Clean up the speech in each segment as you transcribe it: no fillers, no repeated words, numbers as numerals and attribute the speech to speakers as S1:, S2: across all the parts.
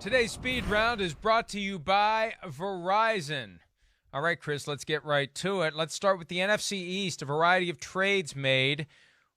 S1: Today's speed round is brought to you by Verizon. All right, Chris, let's get right to it. Let's start with the NFC East, a variety of trades made.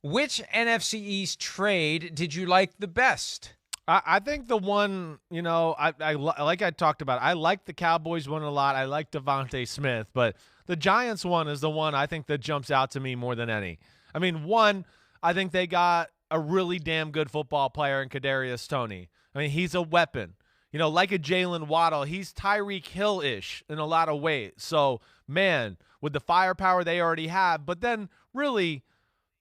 S1: Which NFC East trade did you like the best?
S2: I think the one, like I talked about, I like the Cowboys one a lot. I like Devontae Smith, but the Giants one is the one I think that jumps out to me more than any. I mean, one, I think they got a really damn good football player in Kadarius Toney. I mean, he's a weapon. Like a Jalen Waddle, he's Tyreek Hill-ish in a lot of ways. So, man, with the firepower they already have, but then really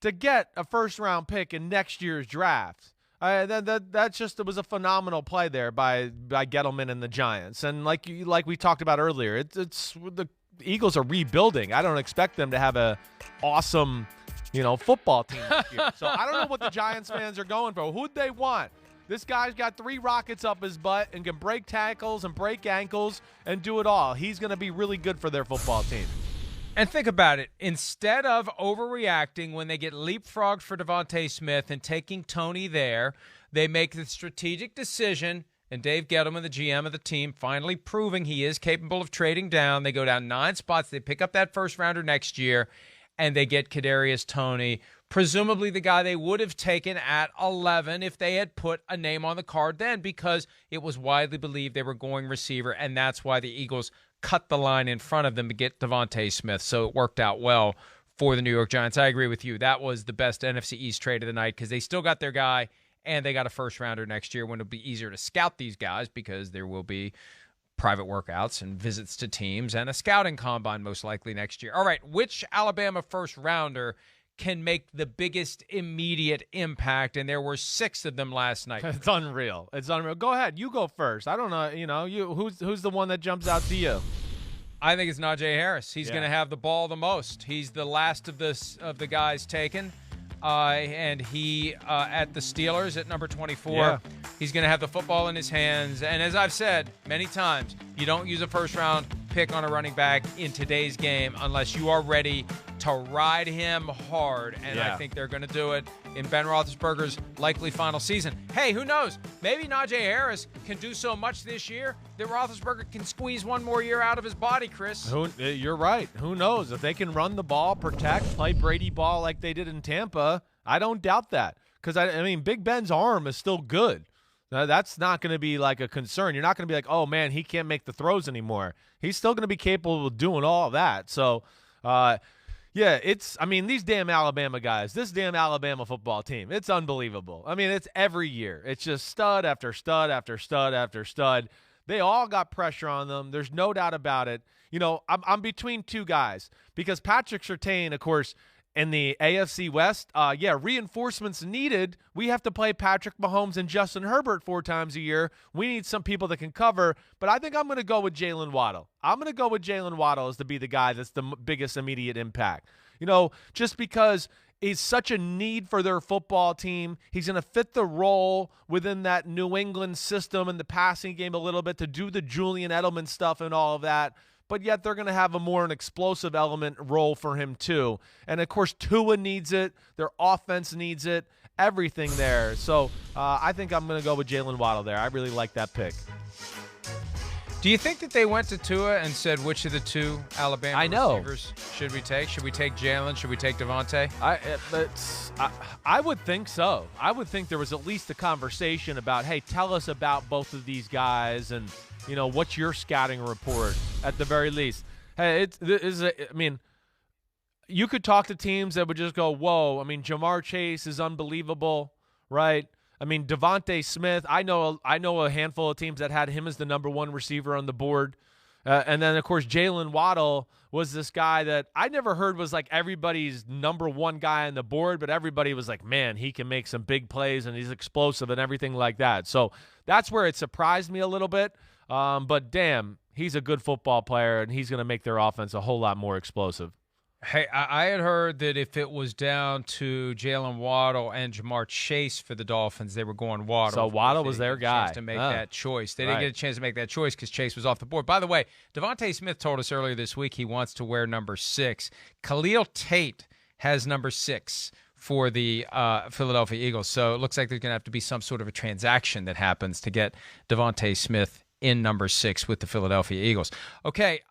S2: to get a first-round pick in next year's draft, it was a phenomenal play there by Gettleman and the Giants. And like we talked about earlier, it's the Eagles are rebuilding. I don't expect them to have a awesome, football team this year. So I don't know what the Giants fans are going for. Who'd they want? This guy's got 3 rockets up his butt and can break tackles and break ankles and do it all. He's going to be really good for their football team.
S1: And think about it. Instead of overreacting when they get leapfrogged for Devontae Smith and taking Toney there, they make the strategic decision, and Dave Gettleman, the GM of the team, finally proving he is capable of trading down. They go down 9 spots. They pick up that first-rounder next year, and they get Kadarius Toney, presumably the guy they would have taken at 11 if they had put a name on the card then, because it was widely believed they were going receiver, and that's why the Eagles cut the line in front of them to get Devontae Smith. So it worked out well for the New York Giants. I agree with you. That was the best NFC East trade of the night because they still got their guy, and they got a first-rounder next year when it'll be easier to scout these guys because there will be private workouts and visits to teams and a scouting combine most likely next year. All right, which Alabama first-rounder can make the biggest immediate impact? And there were 6 of them last night.
S2: It's unreal. It's unreal. Go ahead. You go first. I don't know. Who's the one that jumps out to you?
S1: I think it's Najee Harris. He's going to have the ball the most. He's the last of the guys taken. And he, at the Steelers at number 24, he's going to have the football in his hands. And as I've said many times, you don't use a first-round pick on a running back in today's game unless you are ready to ride him hard. And I think they're going to do it in Ben Roethlisberger's likely final season. Hey, who knows? Maybe Najee Harris can do so much this year that Roethlisberger can squeeze one more year out of his body, Chris.
S2: You're right. Who knows? If they can run the ball, protect, play Brady ball like they did in Tampa, I don't doubt that. Because, I mean, Big Ben's arm is still good. That's not going to be like a concern. You're not going to be like, oh, man, he can't make the throws anymore. He's still going to be capable of doing all that. So, these damn Alabama guys, this damn Alabama football team, it's unbelievable. I mean, it's every year. It's just stud after stud after stud after stud. They all got pressure on them. There's no doubt about it. I'm between 2 guys because Patrick Surtain, of course, in the AFC West, reinforcements needed. We have to play Patrick Mahomes and Justin Herbert 4 times a year. We need some people that can cover, but I think I'm going to go with Jalen Waddle. I'm going to go with Jalen Waddle as to be the guy that's the biggest immediate impact. Just because he's such a need for their football team. He's going to fit the role within that New England system and the passing game a little bit to do the Julian Edelman stuff and all of that. But yet they're going to have an explosive element role for him too. And, of course, Tua needs it. Their offense needs it. Everything there. So I think I'm going to go with Jalen Waddle there. I really like that pick.
S1: Do you think that they went to Tua and said, which of the 2 Alabama receivers should we take? Should we take Jalen? Should we take Devontae?
S2: I would think so. I would think there was at least a conversation about, hey, tell us about both of these guys and, what's your scouting report at the very least. Hey, you could talk to teams that would just go, whoa, Jamar Chase is unbelievable, right? Devontae Smith, I know a handful of teams that had him as the number 1 receiver on the board. And then, of course, Jalen Waddle was this guy that I never heard was like everybody's number 1 guy on the board, but everybody was like, man, he can make some big plays and he's explosive and everything like that. So that's where it surprised me a little bit. But damn, he's a good football player and he's going to make their offense a whole lot more explosive.
S1: Hey, I had heard that if it was down to Jalen Waddle and Jamar Chase for the Dolphins, they were going Waddle.
S2: So Waddle was their guy.
S1: To make that choice. They didn't get a chance to make that choice because Chase was off the board. By the way, Devontae Smith told us earlier this week he wants to wear number 6. Khalil Tate has number 6 for the Philadelphia Eagles. So it looks like there's going to have to be some sort of a transaction that happens to get Devontae Smith in number 6 with the Philadelphia Eagles. Okay,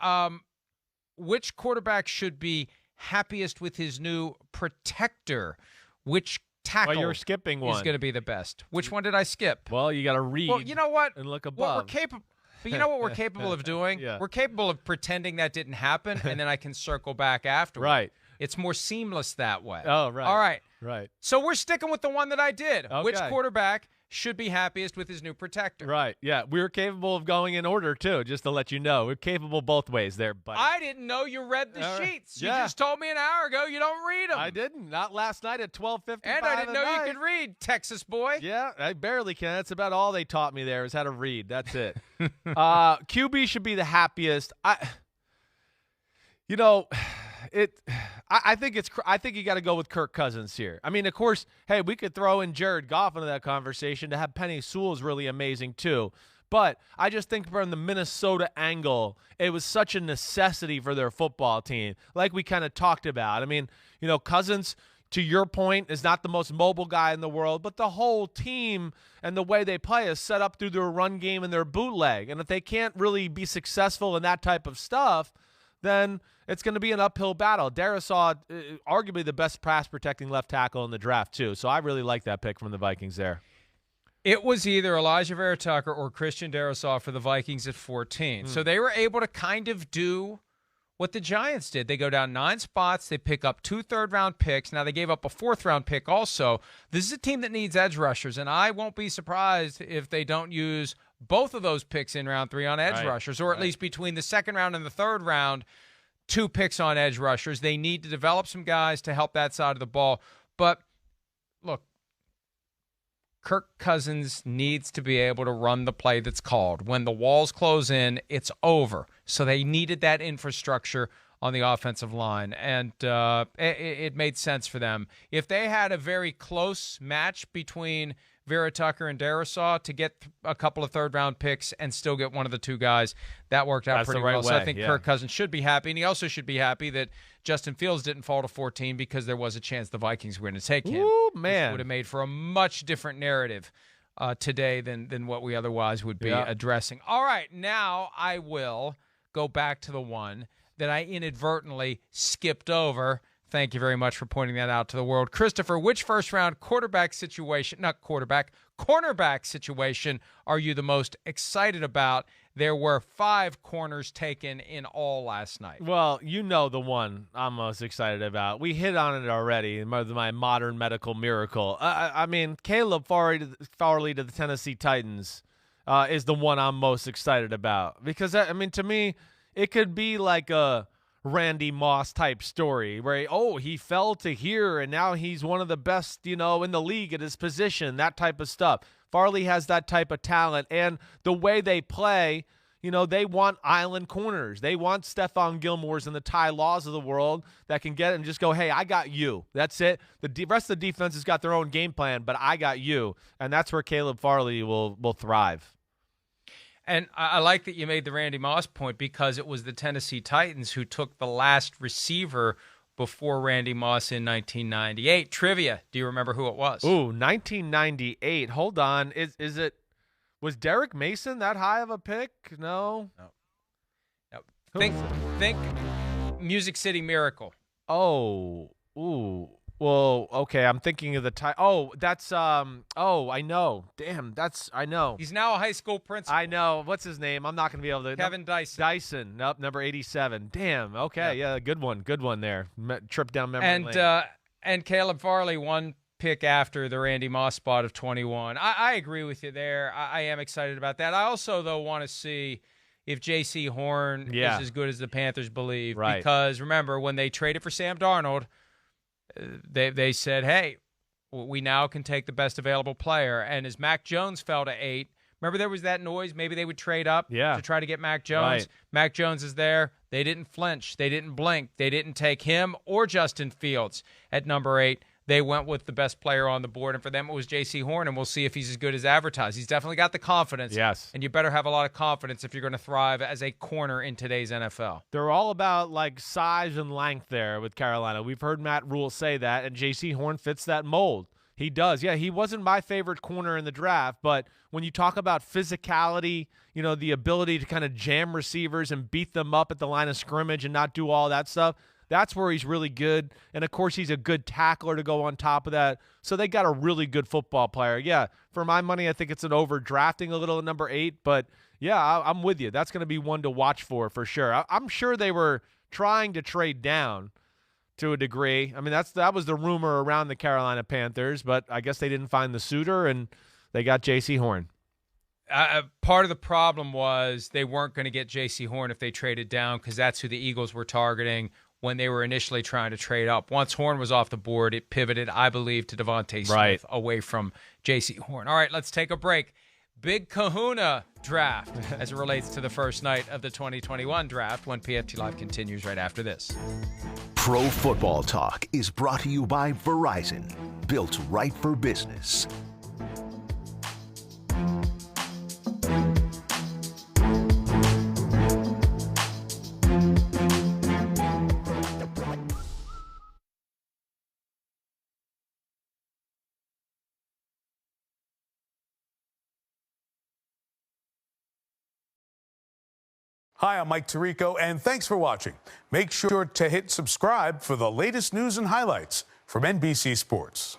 S1: which quarterback should be happiest with his new protector? Which tackle
S2: you're skipping one.
S1: is going to be the best? Which one did I skip?
S2: Well, you got to read.
S1: Well, you know what?
S2: And look above.
S1: But you know what we're capable of doing?
S2: Yeah.
S1: We're capable of pretending that didn't happen, and then I can circle back afterward.
S2: Right.
S1: It's more seamless that way.
S2: Oh, right.
S1: All right.
S2: Right.
S1: So we're sticking with the one that I did.
S2: Okay.
S1: Which quarterback should be happiest with his new protector?
S2: Right. Yeah. We were capable of going in order, too, just to let you know. We're capable both ways there, buddy.
S1: I didn't know you read the sheets. You
S2: Yeah.
S1: just told me an hour ago you don't read them.
S2: I didn't. Not last night at 12:55.
S1: And I didn't know you could read, Texas boy.
S2: Yeah, I barely can. That's about all they taught me there is how to read. That's it. QB should be the happiest. I think you got to go with Kirk Cousins here. I mean, of course, hey, we could throw in Jared Goff into that conversation. To have Penny Sewell is really amazing too. But I just think from the Minnesota angle, it was such a necessity for their football team, like we kind of talked about. I mean, Cousins, to your point, is not the most mobile guy in the world, but the whole team and the way they play is set up through their run game and their bootleg. And if they can't really be successful in that type of stuff, then it's going to be an uphill battle. Darisaw, arguably the best pass-protecting left tackle in the draft, too. So I really like that pick from the Vikings there.
S1: It was either Elijah Vera Tucker or Christian Darisaw for the Vikings at 14. So they were able to kind of do what the Giants did. They go down 9 spots. They pick up 2 third-round picks. Now they gave up a 4th-round pick also. This is a team that needs edge rushers, and I won't be surprised if they don't use both of those picks in round 3 on edge rushers, or at least between the 2nd round and the 3rd round, 2 picks on edge rushers. They need to develop some guys to help that side of the ball. But, look, Kirk Cousins needs to be able to run the play that's called. When the walls close in, it's over. So they needed that infrastructure on the offensive line, and it made sense for them. If they had a very close match between Vera Tucker and Darisaw to get a couple of 3rd-round picks and still get one of the 2 guys, that worked out pretty well. So I think Kirk Cousins should be happy, and he also should be happy that Justin Fields didn't fall to 14 because there was a chance the Vikings were going to take him.
S2: Ooh, man.
S1: Which would have made for a much different narrative today than what we otherwise would be addressing. All right, now I will go back to the one that I inadvertently skipped over. Thank you very much for pointing that out to the world. Christopher, which first-round cornerback situation are you the most excited about? There were 5 corners taken in all last night.
S2: Well, you know the one I'm most excited about. We hit on it already, my modern medical miracle. I mean, Caleb Farley to the Tennessee Titans is the one I'm most excited about. Because, to me, it could be like a Randy Moss type story where he fell to here and now he's one of the best in the league at his position, that type of stuff. Farley has that type of talent, and the way they play, they want island corners. They want Stephon Gilmore's and the Ty Laws of the world that can get it and just go, hey, I got you. That's it. The rest of the defense has got their own game plan, but I got you, and that's where Caleb Farley will thrive.
S1: And I like that you made the Randy Moss point because it was the Tennessee Titans who took the last receiver before Randy Moss in 1998. Trivia, do you remember who it was?
S2: Ooh, 1998. Hold on. Was Derek Mason that high of a pick? No.
S1: Think Music City Miracle.
S2: Oh, ooh. Well, okay, I'm thinking of the time. Oh, that's I know. Damn, I know.
S1: He's now a high school principal.
S2: I know. What's his name? I'm not going to be able to.
S1: Kevin Dyson.
S2: Dyson. Nope, number 87. Damn. Okay, yeah, good one there. Trip down memory lane.
S1: And Caleb Farley, one pick after the Randy Moss spot of 21. I agree with you there. I am excited about that. I also, though, want to see if J.C. Horn is as good as the Panthers believe.
S2: Right.
S1: Because, remember, when they traded for Sam Darnold, they said, hey, we now can take the best available player. And as Mac Jones fell to 8, remember there was that noise? Maybe they would trade up to try to get Mac Jones.
S2: Right.
S1: Mac Jones is there. They didn't flinch. They didn't blink. They didn't take him or Justin Fields at number 8. they went with the best player on the board, and for them it was J.C. Horn, and we'll see if he's as good as advertised. He's definitely got the confidence.
S2: Yes.
S1: And you better have a lot of confidence if you're going to thrive as a corner in today's NFL.
S2: They're all about like size and length there with Carolina. We've heard Matt Rule say that, and J.C. Horn fits that mold. He does. Yeah, he wasn't my favorite corner in the draft, but when you talk about physicality, the ability to kind of jam receivers and beat them up at the line of scrimmage and not do all that stuff, that's where he's really good. And, of course, he's a good tackler to go on top of that. So they got a really good football player. Yeah, for my money, I think it's an overdrafting a little at number 8. But, yeah, I'm with you. That's going to be one to watch for sure. I'm sure they were trying to trade down to a degree. I mean, that was the rumor around the Carolina Panthers. But I guess they didn't find the suitor, and they got J.C. Horn.
S1: Part of the problem was they weren't going to get J.C. Horn if they traded down because that's who the Eagles were targeting when they were initially trying to trade up. Once Horn was off the board, it pivoted, I believe, to Devontae Smith away from J.C. Horn. All right, let's take a break. Big kahuna draft as it relates to the first night of the 2021 draft when PFT Live continues right after this.
S3: Pro Football Talk is brought to you by Verizon, built right for business.
S4: Hi, I'm Mike Tirico, and thanks for watching. Make sure to hit subscribe for the latest news and highlights from NBC Sports.